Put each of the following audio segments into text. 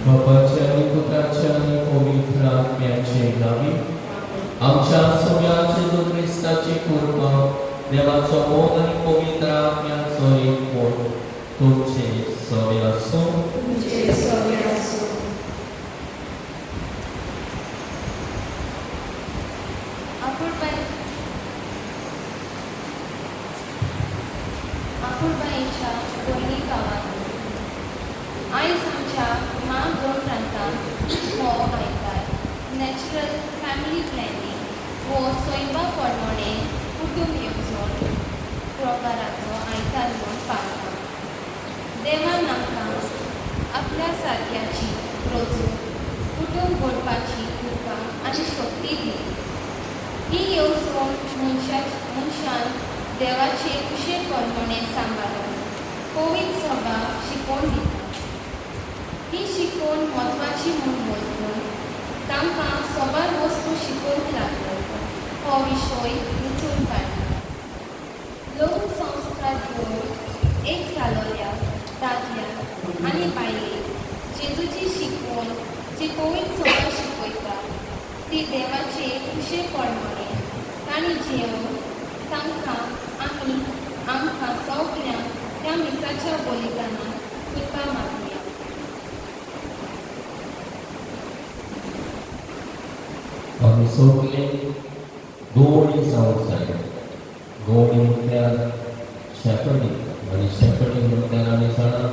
बापाचे आणि पुत्राचे आणि पवित्र आत्म्याचे नावे. आमच्या सगळ्याचे जो ख्रिस्ताची कृपा, देवाचो मोग आणि पवित्र आत्म्याचो एकमत तुमचे सगळे असो. आकुरबाईच्या दोन्ही गावात आयज आमच्या माग 2 प्रांतांत हो आयतार नॅचरल फॅमिली प्लॅनिंग वो स्वयंपाक परमणे कुटुंब येवजण प्रकाराचो आयतार म्हूण पाळटा. देवान आमकां आपल्या सारक्याची रोजू कुटुंब घडपाची कृपा आनी शक्ती दिली. ही येवजण मनशान देवाचे कुशे परमणे सांबाळून पवित्र सभा शिकोवन दिता. ही शिकोवन म्हत्वाची म्हूण वळखून तांकां सोबार वस्तू शिकोवंक लागलो हो विशय वेंचून काडला. लोक संस्कार घेवन एक जालोल्या दादल्या आनी बायले जेजूची शिकवण जी पवित्र सभा शिकयता ती देवाचे कुशे परमणे तांणी जेवन तांकां आमकां सगळ्यांक त्या मिसाच्या बलिदानाक कृपा मागुया. आमी सगळे गोडी जावंक जाय. गोडी म्हटल्यार शेफर्डींग आनी शेफर्डींग म्हटल्यार आमी जाणा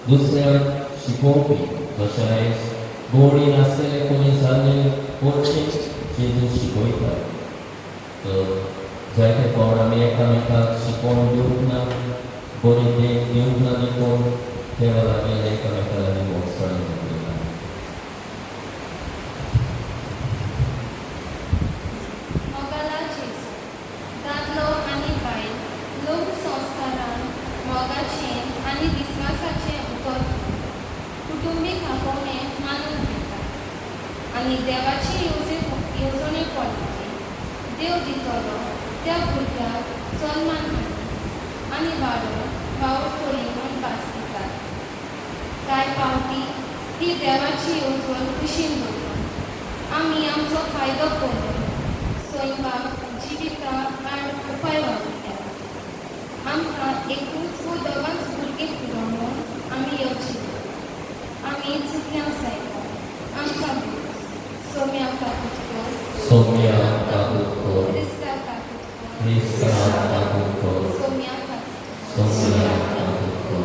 दुसऱ्यांक शिकोवपी. जशें आयज गोडी नासलेले कोणी जाल्ले कोणशे जेजू शिकयता. जायते फावट आमी एकामेकाक शिकोवन दिवंक ना, बरी देख दिवंक ना देखून त्या लागीं एकामेकाक आमी मोडसाण करता. मोगाला जेजू दादलो आनी बायल लोक संस्कारान मोगाचें आनी विस्वासाचें उतर कुटुंबीक आपोवणें मानून घेतात आनी देवाची येवजणे पडटली. देव दितलो त्या भुरग्याक सन्मान दिता आनी वावरतली म्हूण भास दितात. कांय फावटी ती देवाची येवजण कुशीन दवरून आमी आमचो फायदो करून स्वयंपाक जिविका आनी उपाय वावरतात. आमकां एकूच वो दोगांच भुरगीं पुरोवन आमी येवची आमी चुकल्यांक जायना. आमकां सोम्या काकुटको सोम्या काकुटको क्रिस्ता काकुटको क्रिस्ता काकुटको सोम्या काकुटको सोम्या काकुटको.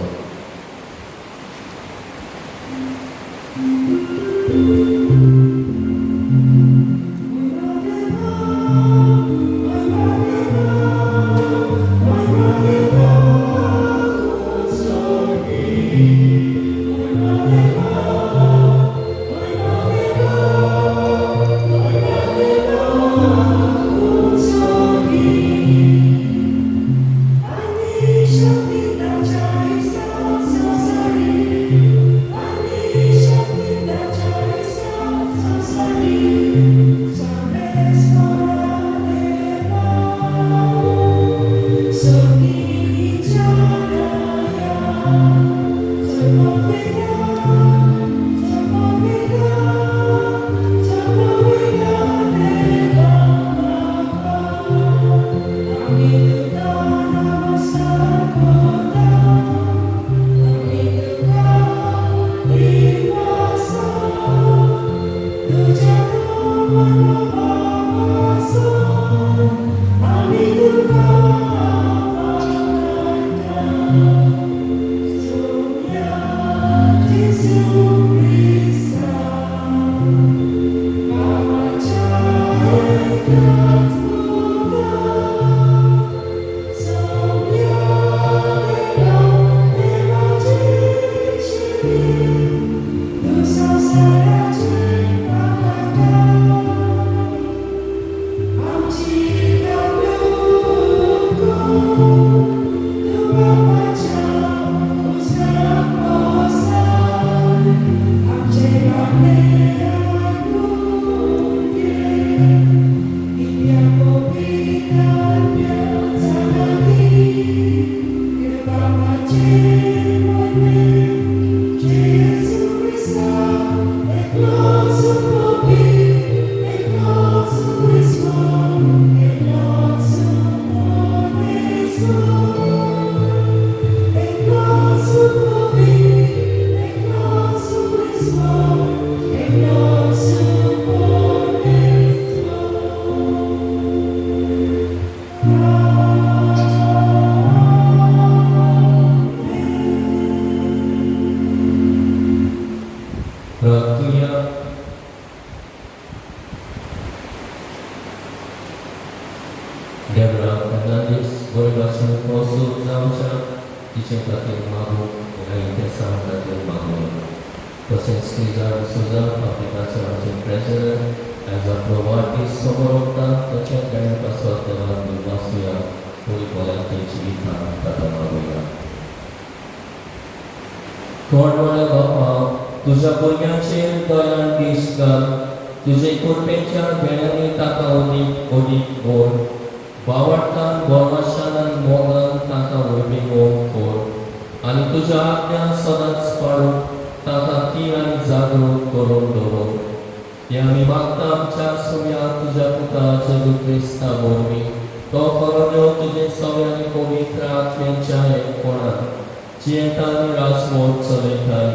Jesus. प्रार्थुया. Deborah Fernandes berbahasan kosong zaujah dicetakkan mahu dengan intensam dan mahu. Proses kerja Susan aplikasi macam president as a provider soborota tercet dengan pasal telah berbahasia oleh pola cerita kata mahu. Tuhan Bapa, तुझ्या पुण्याचे दयान दिसतात तुझे कृपेच्या बेण्याने ताका उदीक बोल बावडतान बोलवाशानान मोगान ताका उर्बिगोन core आणि तुझ्या आज्ञा सदांच पाळून ताका ती आणि जागरूक करून दवरो हे आमी मागता आमच्या सुम्या तुझ्या पुता जेजू क्रिस्ता बोरवी तो खरो तुझे सगळे आनी पवित्र आत्म्याच्या एकपणान जियेता आनी रासमोग चलयताय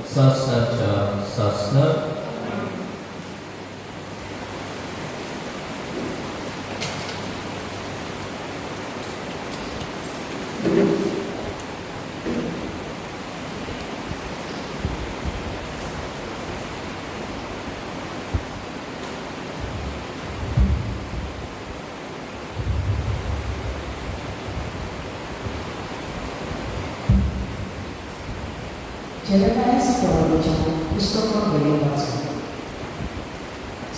सासनाच्या सासनात Jeremiah Sporowicia puस्तक वेळेवाचो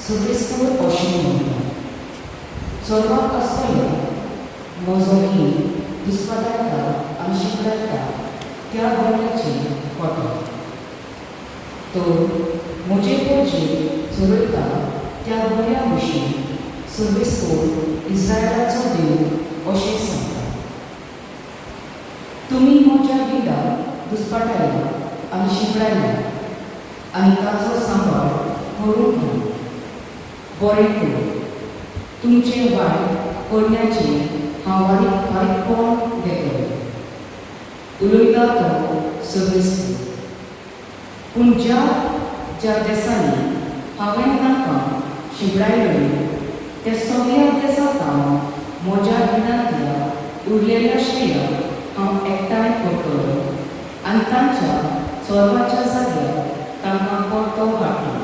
सविस्तर अशें म्हणटा चलवाक आसतलो म्हजो दिसपट्टा आनी शिकडाटा त्या गोंयाचे कोटो तो म्हजे पोरजे चलयता त्या गोंया विशीं सविस्तर इस्रायलाचो देव अशें सांगता तुमी म्हज्या विदा दुस्पाटायला आनी शिकडायला आनी ताचो सांबाळ करून घेवं बरें करून तुमचे वायट करण्याचे हांव बारीकपण देतलो उलयता तो सविस्तर पूण ज्या देशांनी हांवें तांकां शिकडायले ते सगळ्या देशांत हांव म्हज्या विनांतल्या उरलेल्या श्रेयाक हांव एकठांय करतलो आनी तांच्या चलवाच्या जाग्यार तांकां परतो हाडटलो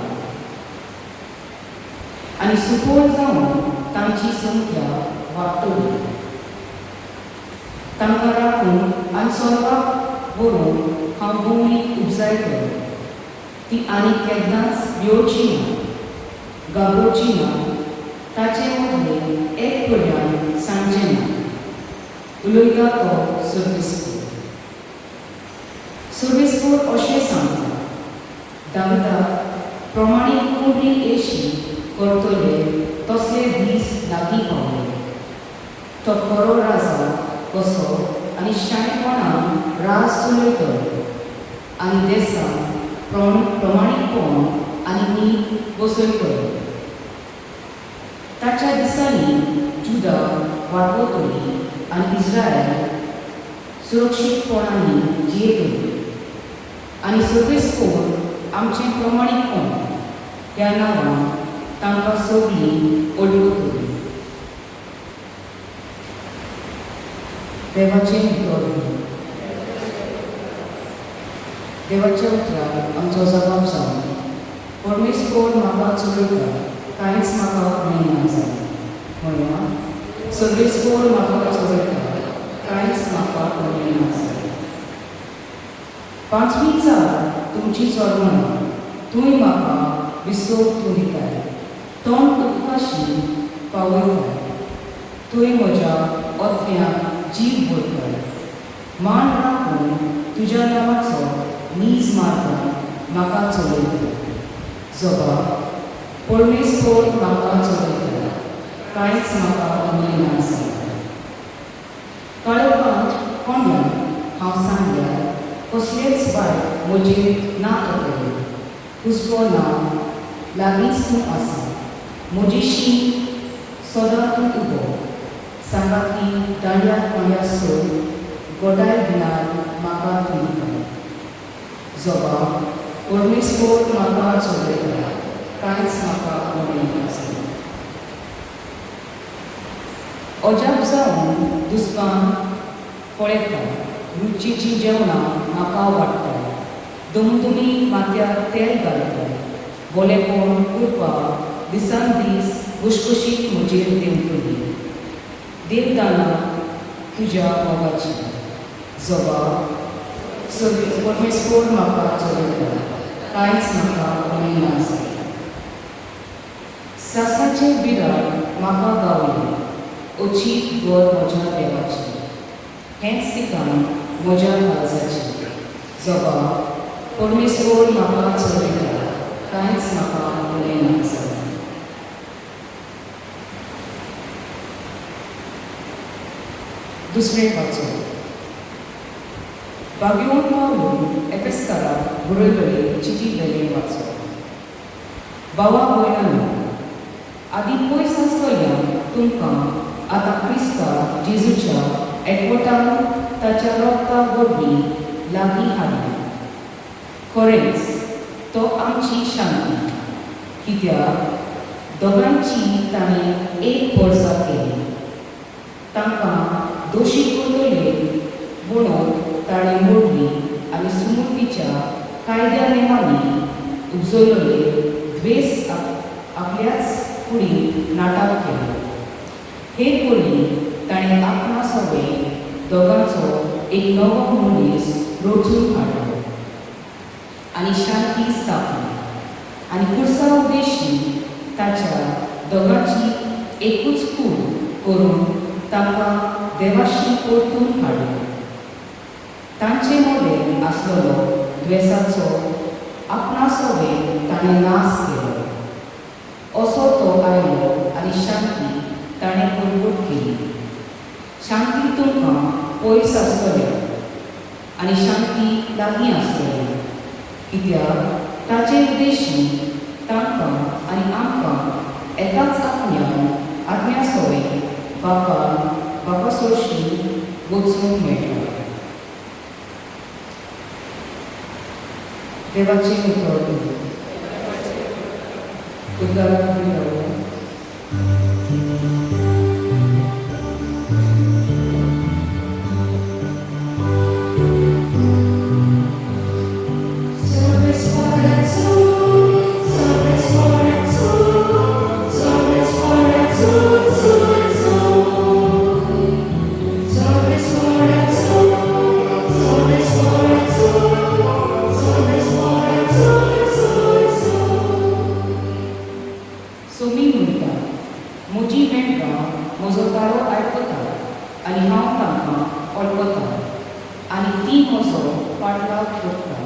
आनी सुकून जावन तांची संख्या वाडटली तांकां राखून आनी चलवाक व्हरून हांव भुमी उपजायतलो ती आनी केन्नाच भिवची ना घाबरची ना ताचे मदलें एक पर्याय सांगचें ना उलयता तो सविस्तर सविस्तर अशें सांगता दाविदाक प्रमाणीक कोंबडी येशी करतले तसले दीस लागीं पावले तो खरो राजा कसो आनी शाणेपणान राज चलयतलो आनी देशांत प्रमाणीकपण आनी नीत बसयतलो ताच्या दिसांनी जुदा वाडवतली आनी इस्रायल सुरक्षीतपणांनी जियेतली आनी सविस्तर आमचें प्रमाणीकपण ह्या नांवान तांकां सगळीं ओडवतली देवाचें उतर देवाच्या उतराक आमचो जबाब जावन परमेश्वर म्हाका चलयता कांयच म्हाका मेळना जालें म्हणया सविस्तर म्हाका चलयता कांयच म्हाका मेळना जालें पांचवी जाल तुमची चोरमणां तुंय म्हाका विसोक दिताय तोंड उदकाशी पावयताय तुंय म्हज्या ओथ्यांक जीव भरताय मान राखून तुज्या नांवाचो नीज मारता म्हाका चलयता जबाब परमेश्वर म्हाका चलयता कांयच म्हाका मेळना जालें कळपांत कोणाक हांव सांगल्यार कसलेच वायट म्हजेर ना येतले हुस्को ना लागींच तूं आसा म्हजी शीं सदां तूं उबो सांगा की दांड्याक कोण्या सोड गोडाय भिणार म्हाका तूं दिता जबाब परमेश्वर म्हाका चलयता कांयच म्हाका मेळना जालें अजाप जावन दुस्मान पळयता रुचीचीं जेवणां म्हाका आवडटा दुमदुमी माथ्यार तेल घालता बोलेपण उरपा दिसान दीस खुशखुशीत म्हजेर देंवतली देवदाना तुज्या मोगाची जवा परमेश्वर म्हाका चलयता कांयच म्हाका कमी नासता सासाचे बिराड म्हाका गावले अचीत वर म्हज्या देवाची हेंच ठिकाण म्हज्या काळजाची जवा परमेश्वर म्हाका चलयता कांयच म्हाका कमी नासता दुसरें वाचन भाग्यवान पावून एफेसकाराक बरोयलेली चिठी वेले वाचो भावा भयणांनो आदी पयस आसतल्यान तुमकां आतां क्रिस्ता जेजूच्या एकवटान ताच्या रोगता वरवीं लागीं हाडला खरेंच तो आमची शांती कित्याक दोगांची ताणें एक वर्सा केली तांकां दोशी कोरलेले म्हणून ताणें मोडली आनी सुमुर्तीच्या कायद्या नेमांनी उपजयलेले द्वेस आपल्याच कुडींत नाटाव केलो हे करून ताणें आपणा सगळे दोगांचो एक नवो मनीस रोचून हाडलो आनी शांती स्थापली आनी खुर्सा उद्देशी ताच्या दोगांची एकूच कूड करून तांकां देवाशी परतून हाडलो तांचे मदें आसलेलो द्वेसाचो आपणा सगळे ताणें नाश केलो असो तो आयलो आनी शांती ताणें परगट केली शांती तुमकां पयस आसतल्या आनी शांती लागीं आसतली कित्याक ताचे उद्देशी तांकां आनी आमकां एकाच आत्म्या सवय बापा सोशी वचूंक मेळटा देवाचे उतर म्हजी मेंढरां म्हजो तारो आयकता आनी हांव तांकां वळखतां आनी ती म्हजो पाटलाव करता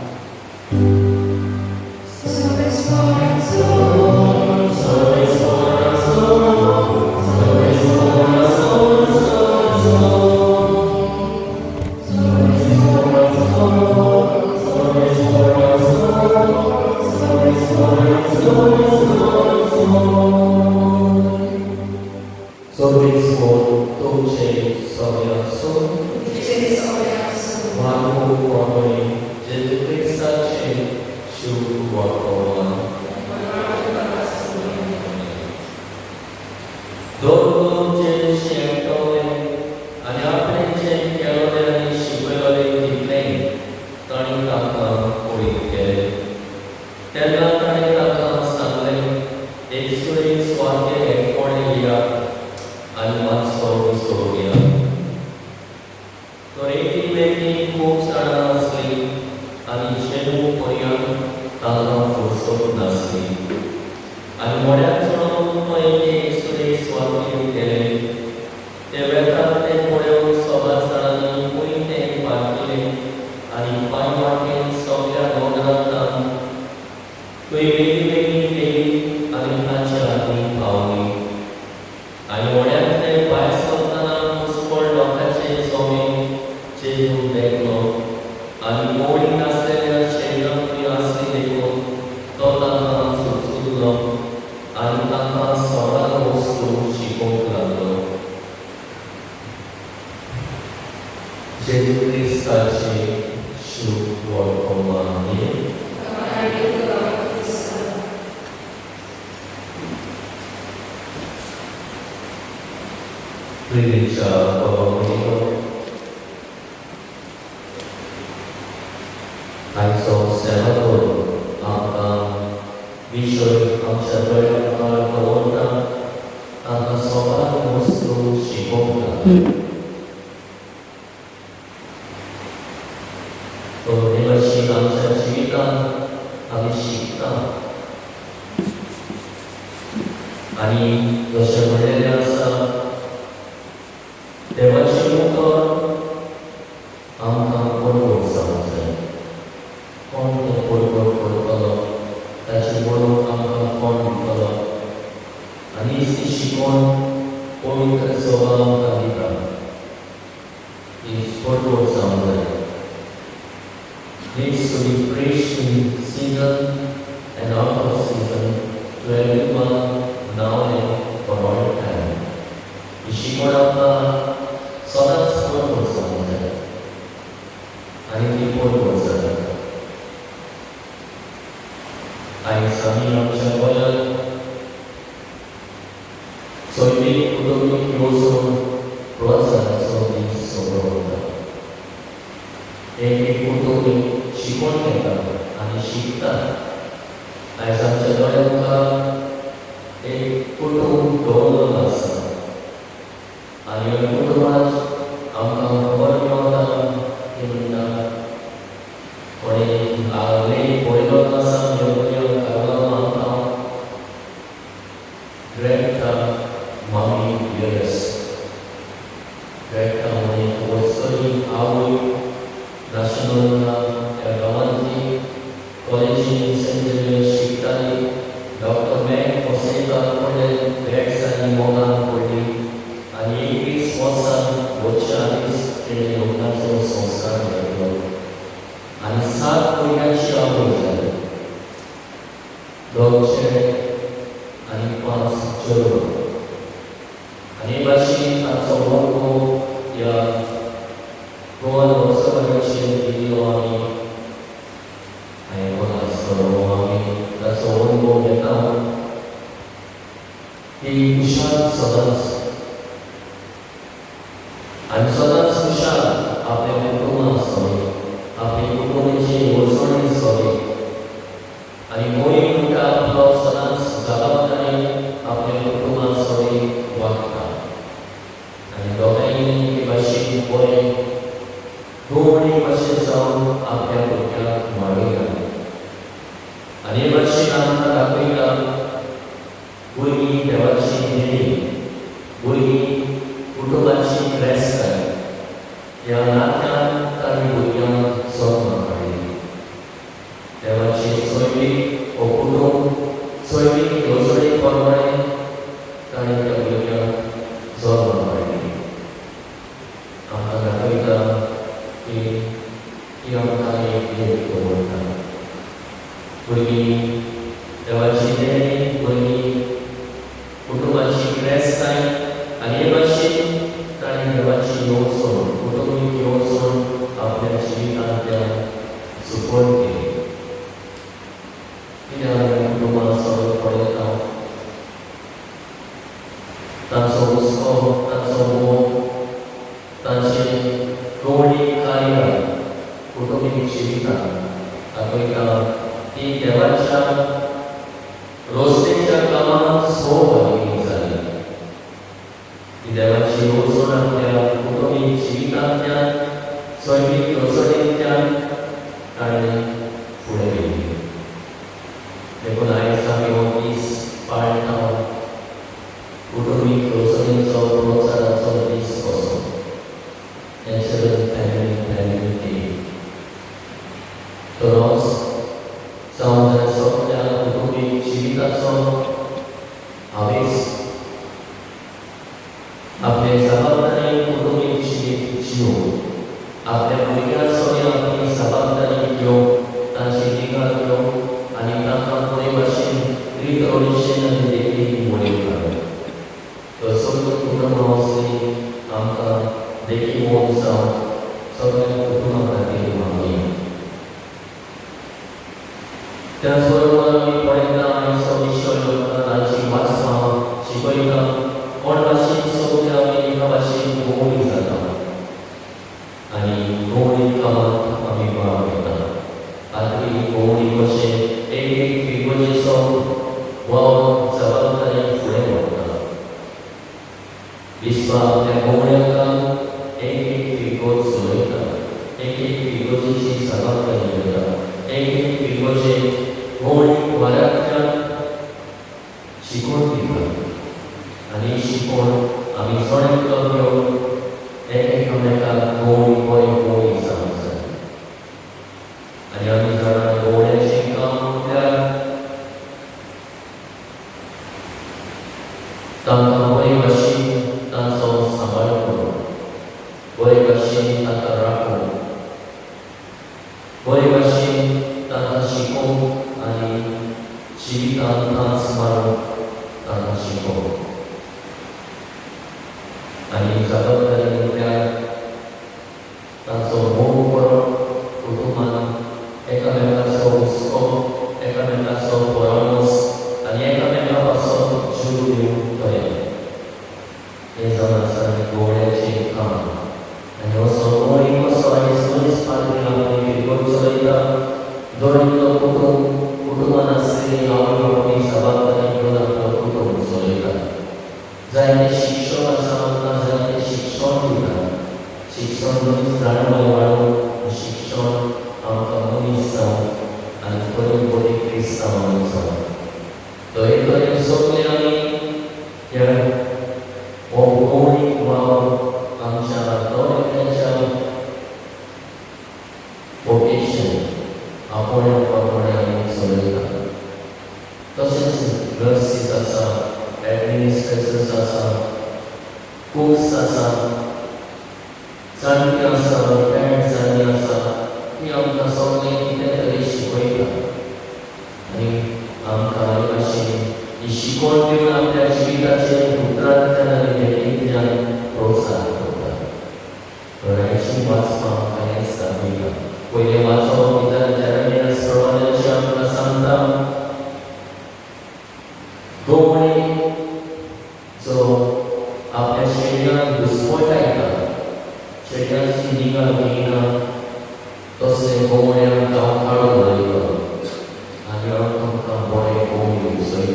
I saw सेवाको आमकां विशय आमच्या दोळ्यांकार दवरता तांकां सवाल वस्तू शिकोवता. तो हे भाशेन आमच्या जिवितांत आमी शिकता आनी जशें म्हणलेलें आसा देवाची मुखार आमकां बरोबर जावंक जाय. कोण तो बरोबर करतलो ताची बरोबर आमकां कोण दितलो आनी ती शिकोवन पवित्र सभा आमकां दिता ती बरोबर जावंक जाय. Needs to be preached in season and out of season to everyone now and for all time. 이 शिकवण आमकां सदांच बरोबर जावंक जाय आनी ती बरोबर जाता. आयज आमी आमच्या गोंयांत सैमीक कुटुंबीक येवजण प्रोत्साहनाचो दीस सगळो वता. एक कुटुंबीक शिकवण घेता आनी शिकता. आयज आमच्या दोळ्यां मुखार एक कुटुंब दवरलेलो आसा आनी ह्या कुटुंबांत आमकां खबर मेळटा ती म्हणटा कोणें आगले पयलो आसा मेमोरियल कागांव आमकां ग्रेटा मामी पियर्स. ग्रेटा म्हण वचरी आवय नॅशनल ह्या गांवांतली कॉलेजीन सेंट झेवियर शिकताली. डॉक्टर मॅक फॉसेकार कडेन ग्रेट्सांनी मोगान पडली आनी 21 वर्सां वचच्या आदींच तेणें लग्नाचो संस्कार घेतलो आनी 7 भुरग्यांची आवय जाली. 2 चेडे आनी 5 चेडवां. आनी हे भाशेन ताचो मोग ह्या गोवन वर्सभराचेर दिलो आमी हांवें आसतलो आमी ताचो अनुभव घेता. ती खुशाल सदांच आनी सदांच खुशाल आपल्या कुटुंबांत आसतली, आपली कुटुंबाची येवजण दिसतली आनी मोही म्हणटा आपलो सदांच जबाबदारी आपल्या कुटुंबांत सगळी वागता आनी दोगांयनी हे भाशेन बरें दोवडी भाशेन जावन आपल्या भुरग्याक वाडयता. आनी हे भाशेन आमकां दाखयता भुरगीं देवाची देणी, भुरगीं कुटुंबाची क्रेस्ताय ह्या नात्यांत तांणी भुरग्यांक जल्म काडली. देवाची सैमीक हो कुटुंब सैमीक येवजणे प्रमाणे तांणी त्या भुरग्यांक जल्म काडली. आमकां दाखयता की आमकां एक देव दवरता. भुरगीं देवाची देणी, भुरगीं कुटुंबाची क्रेस्ताय आनी हे भाशेन ताणें देवाची येवजण, कुटुंबीक येवजण आपल्या जिवितांतल्यान सुपत केली. कित्याक ह्या कुटुंबांत सगळो पळयता तांचो हुस्को, तांचो मोग, तांचे गवळी कार्य कुटुंबीक जिवितांत दाखयता ती देवाच्या रोजच्या कामांत सहभागी जाली. ती देवाची येवजण आपल्या कुटुंबीक जिवितांतल्यान सैमीक येवजणेंतल्यान ताणें फुडें गेली. देखून आयज आमी हो दीस पाळटा कुटुंबीक येवजणेचो प्रोत्साहनाचो दीस कसो नॅचरल फॅमिली प्लॅनिंग डे. तो रोज जावन जाय सगळ्या कुटुंबीक जिविताचो हावेस आपले जबाबदारी कुटुंबीक जिवीत जिवून आपल्या भुरग्यां सगळी आपली जबाबदारी घेवंक तांची निगा घेवंक आनी तांकां बरे भाशेन रिकॉर्डेशन आनी देखीक वडयता. तो सगळो कुटुंब असली आमकां देखीक मोग जावन सगळ्या कुटुंबा खातीर मागया. त्याच बरोबर आमी पळयता आनी विशय तांची वाचपां शिकयता कोण भाशेन सगळें आमी एका भाशेन भोंवडी जाता आनी भोंवडी कामांत आमी भाग घेता. आनी भोंवडी 고운 이것이 에게 이곳에서 와 자바다의 불에 먹다. 미스바 대공회가 에게 이곳 소리다. 에게 이곳이 자바다입니다. 에게 이곳이 고운 와락자 시골입니다. 아니 시골 아미 선행법요 에게 경례가 고운 거의 고운 이상. 아니 사람 오래 신강대 땅 보이가시 땅서 사발고 보이가시 땅따라고 보이가시 땅하시고 아니 집이 땅 스마로 땅하시고 아니 자동차는 그냥 땅서 모으고 구두만 eka melaso usko, eka melaso poramos, ani eka melaso juliu toye. Esa nasa gore chikam. Ani oso mori oso ani solis padri amani virgolita, dorito kutumana sri awani sabata iroda kutum solita. Zaine shikshon asamana zaine shikshon kita. Shikshon nulis dharma waru shikshon Amkamunisa and Kodibodi Krista Mansa. So ito yung sukliani yang Omkoni Wow ang siya Dori siya vocation ako yung pagmana yung solita. Kasi mercy sasa, administration sasa, kurs sasa, sanya sa, parents sanya sa, yang kasongnya kita dari sikoita, ini angka masih isikon dia nak cerita cerita putra dan dari yang rosa putra, berarti wasma kaya sabila, boleh masuk kita caranya seorang yang bersantam, domani, so apa cerita duspota itu, cerita sindikat ini. Entonces, como era tan caro de Dios, había un campo de comida y soy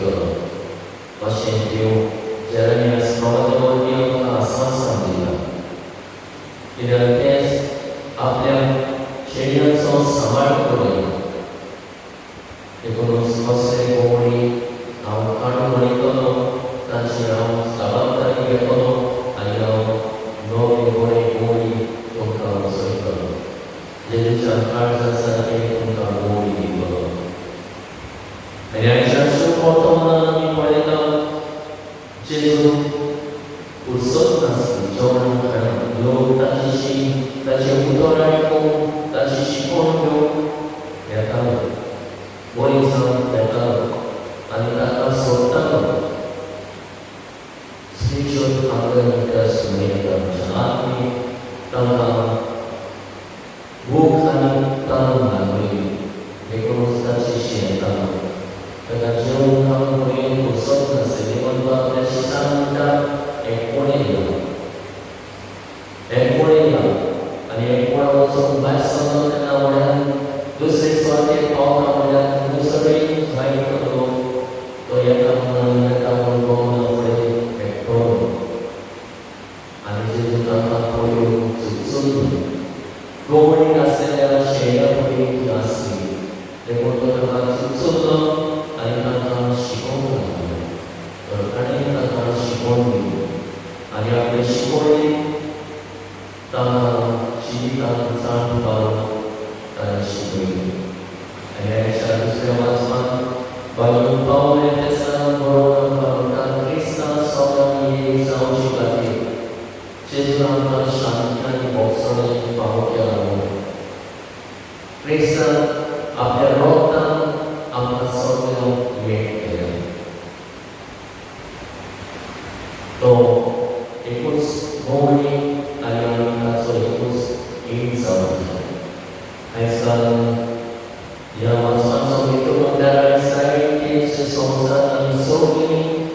paciente, Jeremías no te volvió a sasandila. Y después, había Sherian son samar por ahí. Y conocimos como a un carro bonito, tan chino, sabata y todo, allá no me voy a jadi jangan sampai kita muli itu. Hanya jangan potong ni pada Yesus usul nasi jangan kan lo tak sisi putoran ko tak sisi pun lo ya tahu boleh sama ya tahu anda sultan spiritual agar kita semuanya jangan tentang bukan tahu lagi ekonomi sosial dengan jauh kamu boleh usut nasi dengan bersisan dan ekonomi ani ekonomi usut bahasa kenawaran dosis suatu orang dan dosis baik itu to yang kamu kamu boleh ekonomi ani juga kamu susun Gomani nasela share puri nasi. Lekoto dengan susuno, ayat shikon. Terkadang kata shikon, ayat shikon, tanah shikita san baru tanah shikon. Ayat satu semasan bagi Paul Efesan berkata Krista seorang Yesus shikati. Jesunan shantian bosan pahokian. Krista apa rotan apa sorga mekaya. To ikut moni ayam kaso ikut insaf. Aisan yang masuk itu mendarat saya ke sesuatu yang sorgi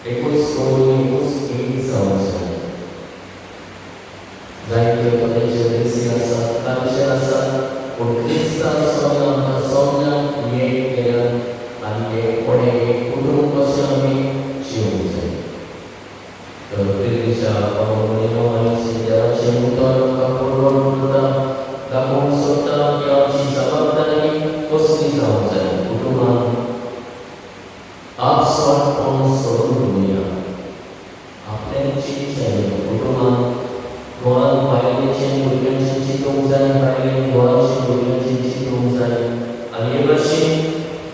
ikut moni ikut insaf. Zaidi pada jenis siasa, kami rasa Krista seorang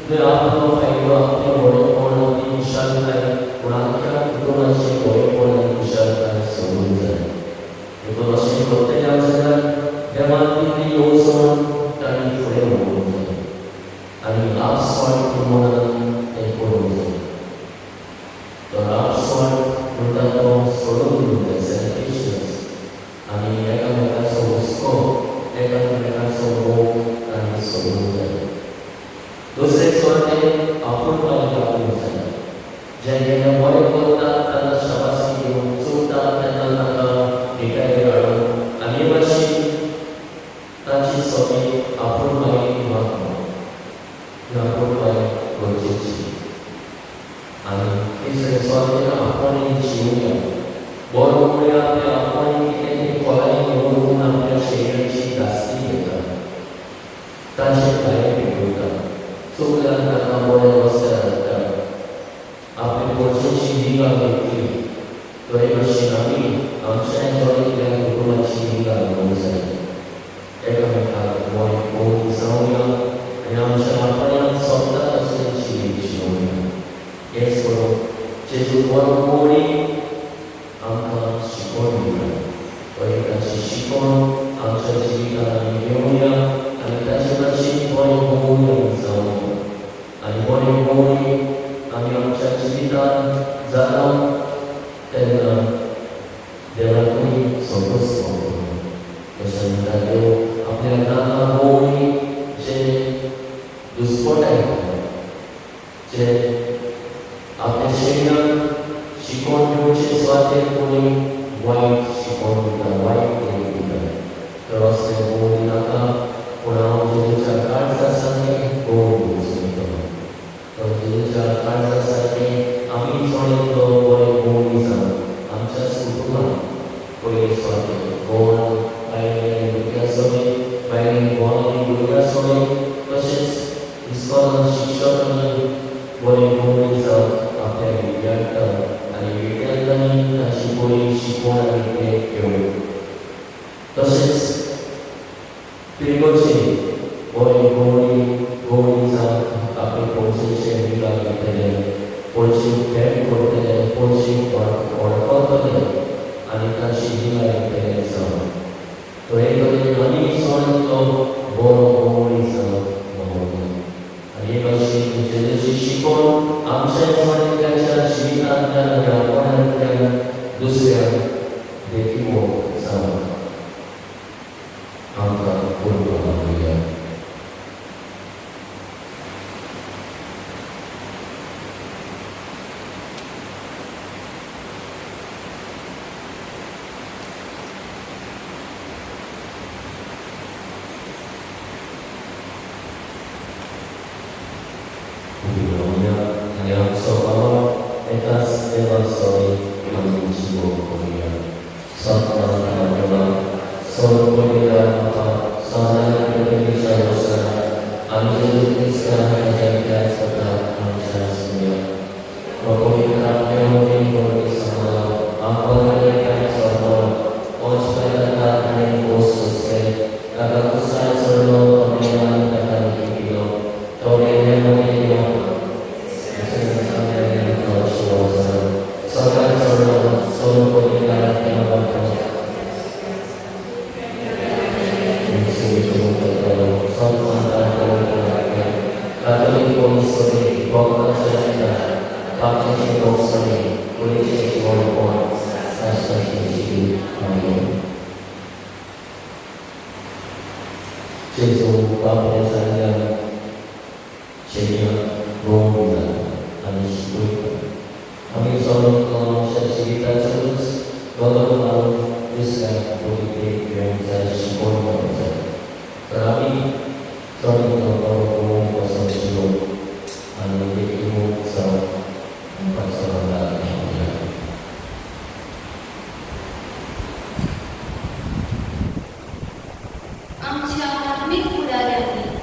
내 앞으로 가이와 앞에 머리보는 이시아의 우라키아 그동안시 머리보는 이시아의 소문자 그동안시 롯데양세는 대만인이 요소는 딸이 불에 오는 아니 앞설 부모는 에코로자 또 앞설 물다도 소름을 celebrations 아니 내가 소우스코 내가 소우 아니 소문자 दूसरे स्वर में अपूर्ण वाला जैसे हमारे कोता तन शाबाशी सुता तन तन दिखाई रहा अनिवासी ताची सोमी अपूर्ण वाली बात अपूर्ण वाली रोचक आणि तीसरे स्वर में अपूर्ण जीवन बरोबर आपले अपूर्ण किती कोलाई निवडून आपल्या शरीराची दास्ती घेतात ताचे काय बिघडतात Sudah kata boleh wassalam. Apa posisi hingga itu? Tuhan bersinami, amsai jori yang berumah hingga musai. Eka mereka boleh pun saunya, yang siapa yang sabda asensi saunya. Esok, Yesus boleh angka sikon juga. Tuhan kasih sikon, amsai jika dunia, anda kasih boleh pun saunya. Ani boleh kami amca cerita dalam dan dalam ini sombos kesan radio apa yang nama boleh je duspodai je apa sehingga sikon juga suatu boleh white sikon juga white juga terus boleh nak orang jadi cakap sasanya boleh Jadi karena saya kami soalnya itu boleh mengisah, amca sukulah boleh soalnya boleh baik yang soalnya baik boleh juga soalnya proses sekolah siswa kami boleh mengisah apa yang diajarkan, ada diajarkan nasi boleh sekolah itu. Proses berikutnya boleh mengisah apa proses yang dilakukan polisi dan polisi orang aneka sihir yang terasa. Mereka ini soal itu boleh sama. Ini masih menjadi sikon. Amsai soal kerja sihir dan orang yang dosa dekiwo sama. Angka puluhan dia. yang soal etas evasoi manusia korea serta adalah soal korea apa soal Indonesia besar anjir Islam menjaga serta manusia semua korea yang mungkin bersama apa mereka soal ospedada yang khusus kata besar seluruh pemilihan kata video Tore yang mungkin आमच्या धार्मिक पुढाऱ्यांनी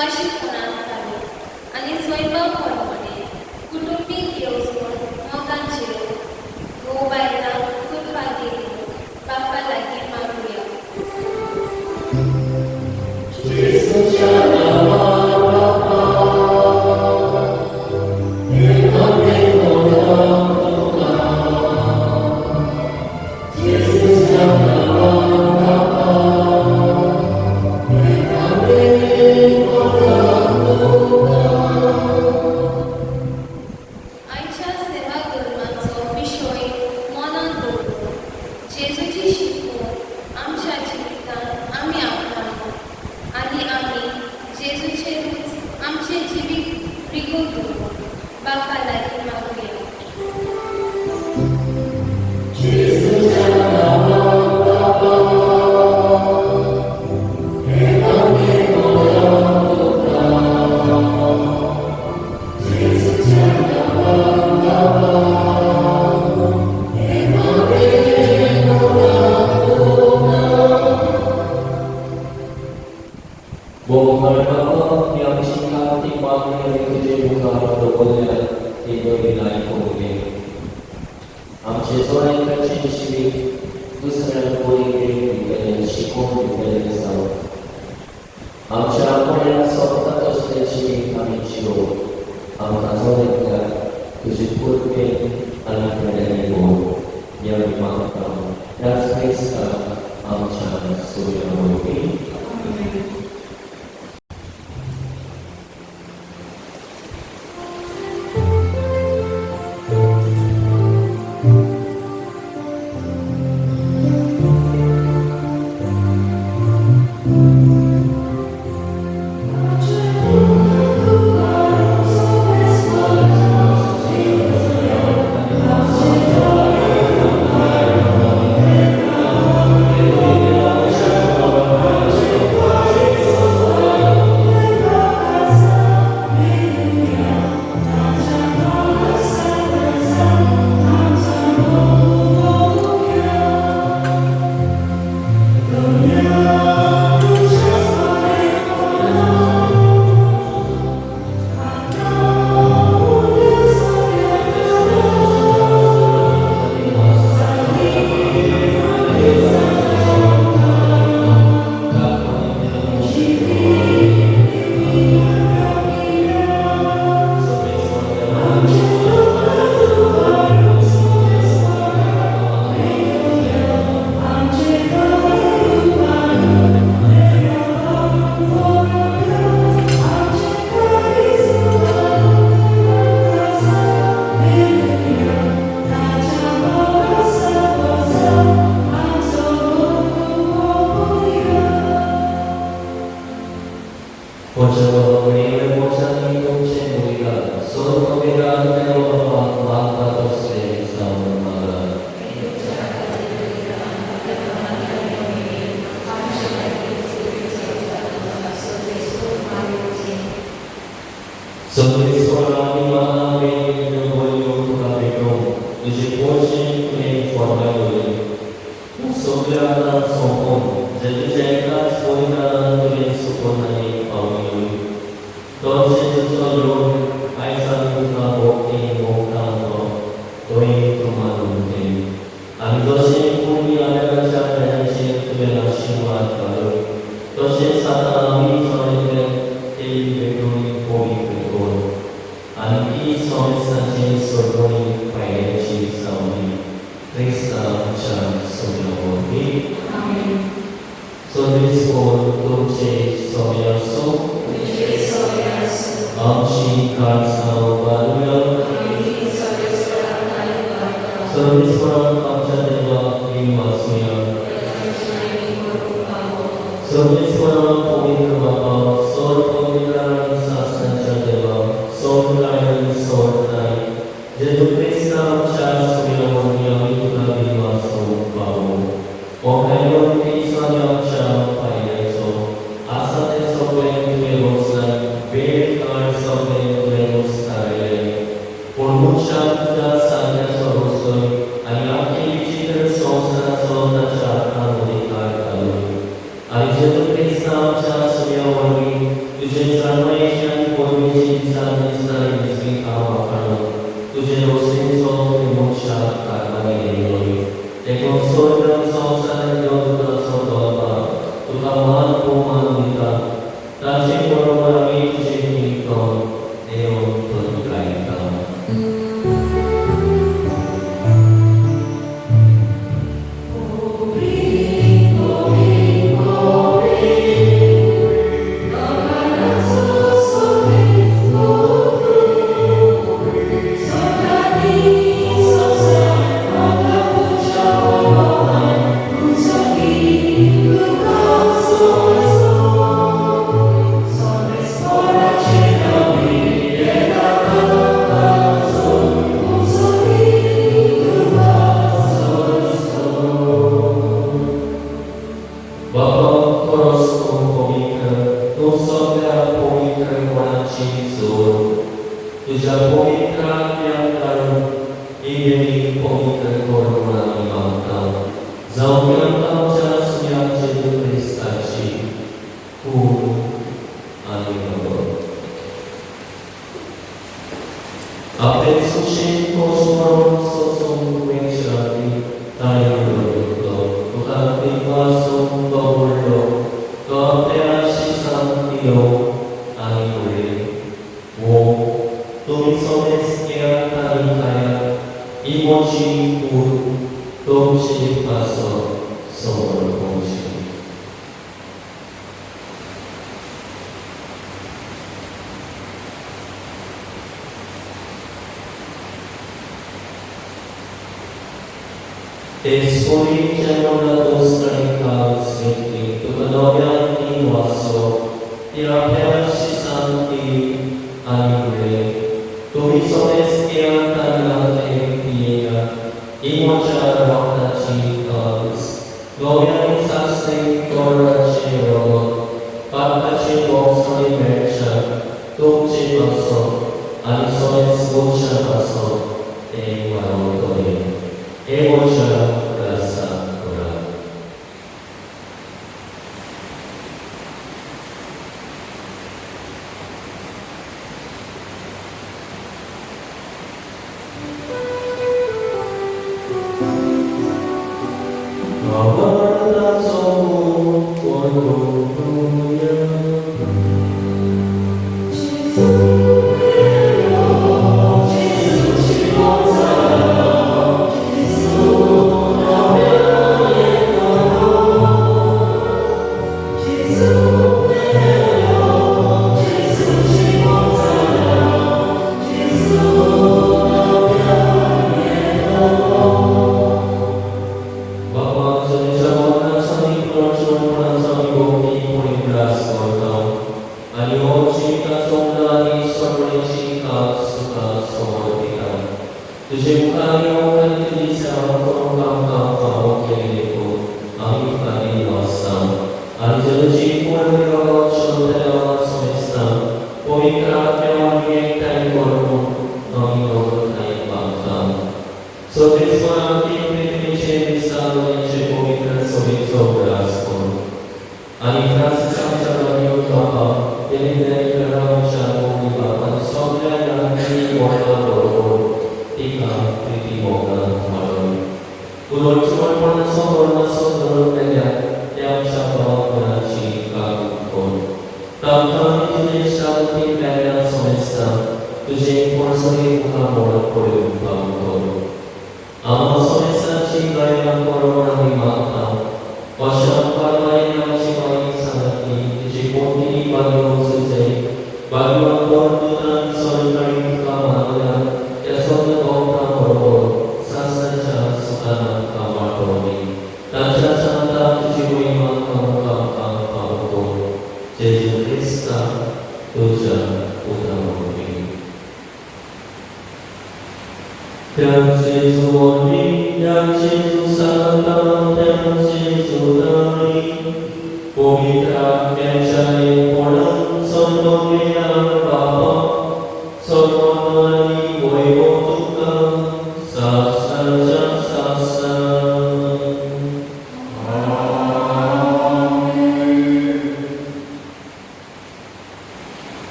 सुभाषितपणात आले आणि स्वयंपाक प्रमाणे कुटुंबीक येवजण मोगांचेर घोव बायलां करपाक गेली बापा लागीं मागुया. आयच्या सेवा धर्माचो विशय मनांत दवरून जेजूची शिकवण आमच्या जिवितांत आमी आपणावूं आनी आमी जेजूचेरूच आमचें जिवीत रिगून दवरून बापा लागीं मागुया. Bongkar Bapa yang singkat timang dari tujuh muka berboleh tiga nilai kemudian. Amce sorai kecil sini dusra boleh dengan sikon dengan sahaja. Amce apa yang sobat atau sesi kami ciro. Amce sorai kita tujuh puluh anak dari ibu yang dimakan. Dan sekarang amce sudah boleh. तुझे सर्वैश्वर्य पोरमेची दिसाळी दिसली आवाहन तुझे रोसेंचो मोक्षा कारवानी लेलोय देखो स्वर्ग संसार योगदाचो दोबा तुका मान पोमान दिता ताचे बरोबर आमी तुझे कीर्तन देव करून गायता तुझ्या पवित्र आत्म्यान इवेरी पवित्र करून आमी मागता जावं आमच्या सुयाच्या जेजू क्रिस्ताची खूब आनी बरोबर आपले सुशेन कोसमोन सोसोन वेशाती ताळे करतो तुका विश्वासून दवरलो तो आपल्या आशिसांत दिलो आनी म्हणले वो तुम्ही सोबत केळातानी खाया इमोची पूर तुमची पासो समोर पोवची ते सोयीच्या मोलातूच काळ स्वीटली तुका नव्यान ती वासो ती आपल्या शांती आनी फुडले तुम्ही सोबत केळातानी पियेया इमोच्या रक्ताची कास नव्यान सासरे तोराचे रगत पाताचे बोसणे मेळच्या तुमचे पासो आनी सोबत गोच्या पासो ते वाडोवतले हे गोच्या रसा करा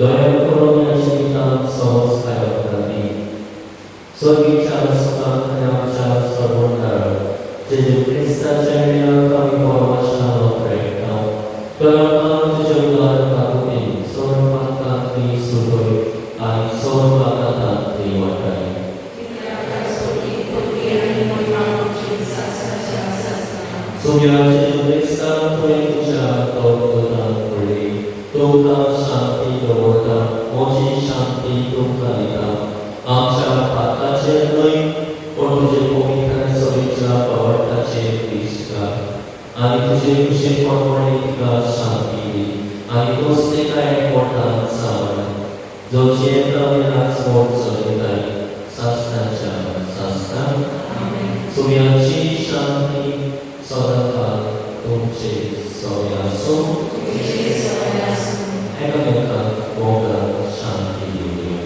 너의 코로나 시간 소스하였다니 소기차 수강하여자 서본다를 제주 크리스타젤리아 카미보아마샤노 브레이카 또한 주정과 가국인 소르마카티 수도이 아니 소르마카타티 와타이 Sumya Krista Tuenja Tokudan Kuli Tuka Shanti Doda Moji Shanti Tukarita Amsha Patache Lui Ortuje Pomikane Sovicha Pavartache Krishka Ani Tuje Kushe Kormorika Shanti Ani Kosteka Kortan Savan Zochieta Minas Mortsovitai Sastacha Sastan Sumya Shanti Sodaka Tunci Soyasu Ekameka Boga Shanti Yulia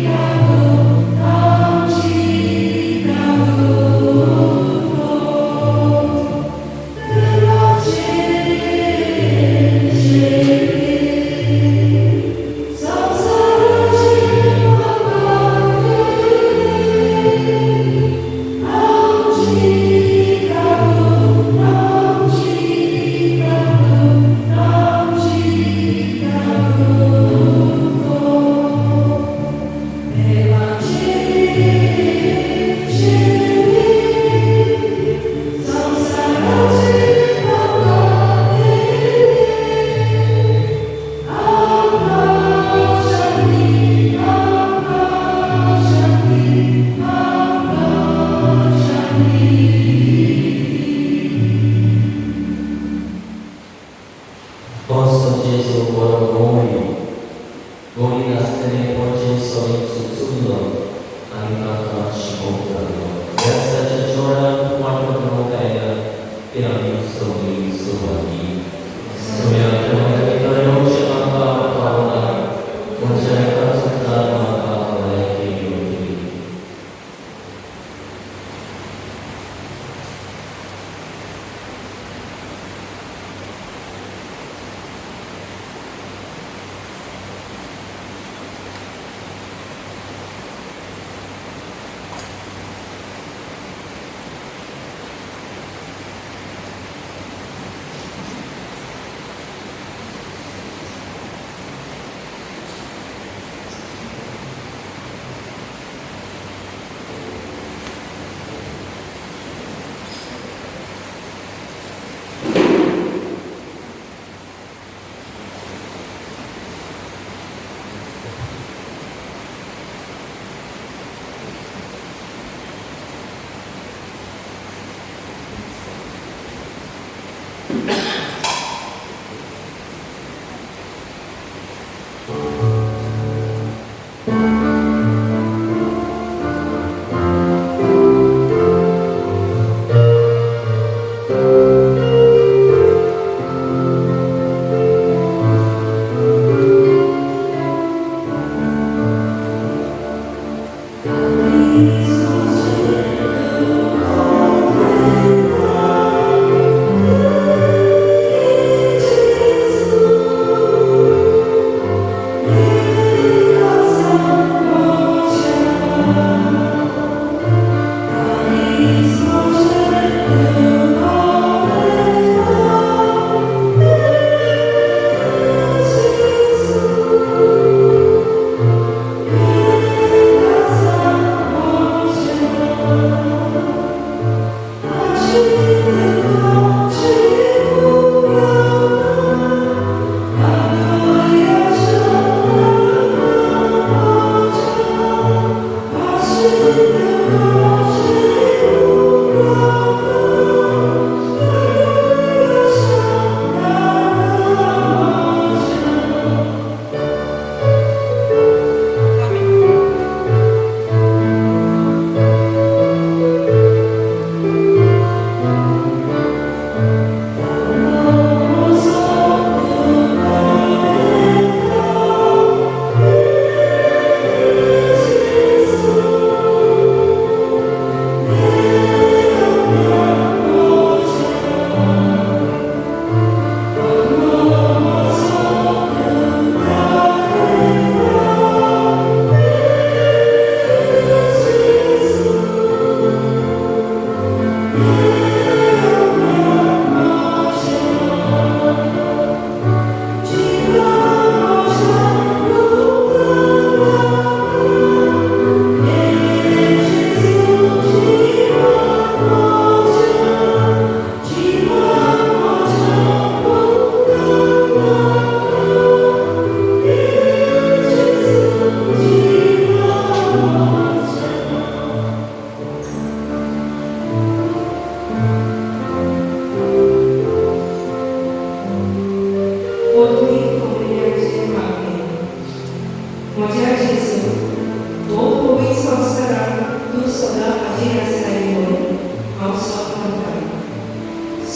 Chicago,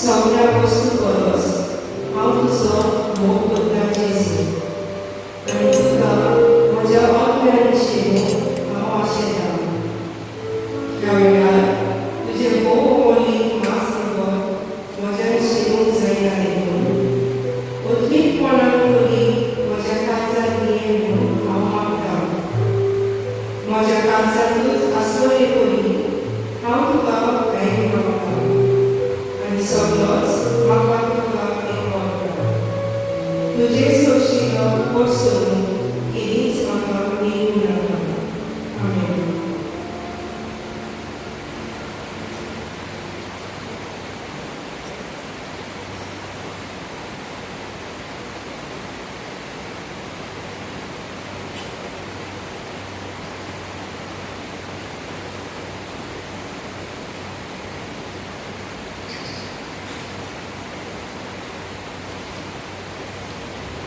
सगळ्या वस्तू परस हांव तुजो मोग करता जेजू आनी तुका म्हज्या अंतरान शिरून हांव आशेतां ह्या वेळार तुजे मोग मोली मास म्हज्यान शिरूंक जायना देखून उदलीतपणान करी म्हज्या काळजांत ये म्हणून हांव मागतां म्हज्या काळजांतूच आसलोले परी हांव तुका भेट मागतां आनी सगळोच म्हाका तुका एक वरता तुजे सोशिलो पट सोडून केदींच म्हाका मेळूं नाका आमेन.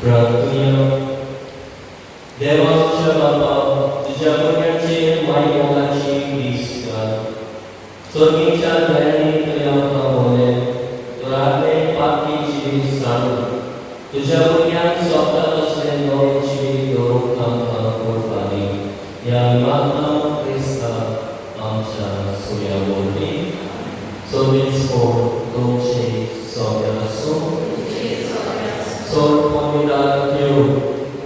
प्रार्थना. देवाच्या बापा, तुझ्या भुरग्यांचेर माई मोगाची वीस कर. स्वर्गीच्या दयाने तुला पावले, तुराले पापी जिवीत सारून तुझ्या भुरग्यांक सोबतात असले दोन जिवीत दवरूंक आमकां कोरपानी ह्या मागता क्रिस्ता आमच्या सुया वरवीं 24/2 Sol pamilaan niyo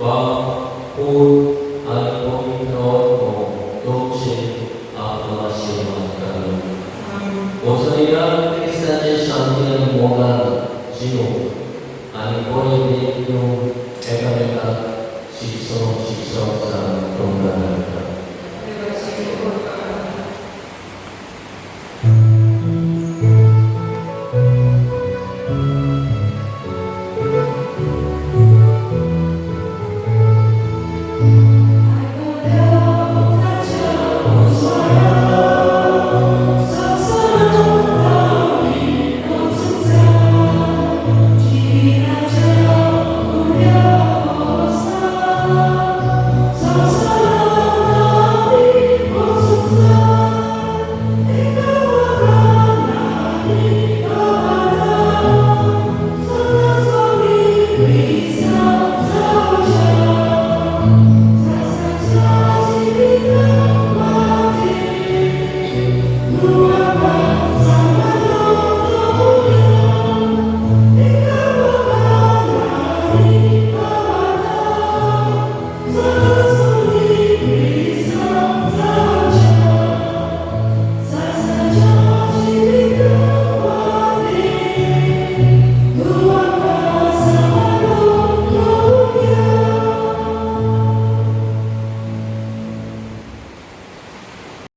ba po at Panginoon Dolce Aklasiman kami. O sa ilang Krista de Shanti ang mga sino, ani po yung eka-eka, siso sa tunggalan.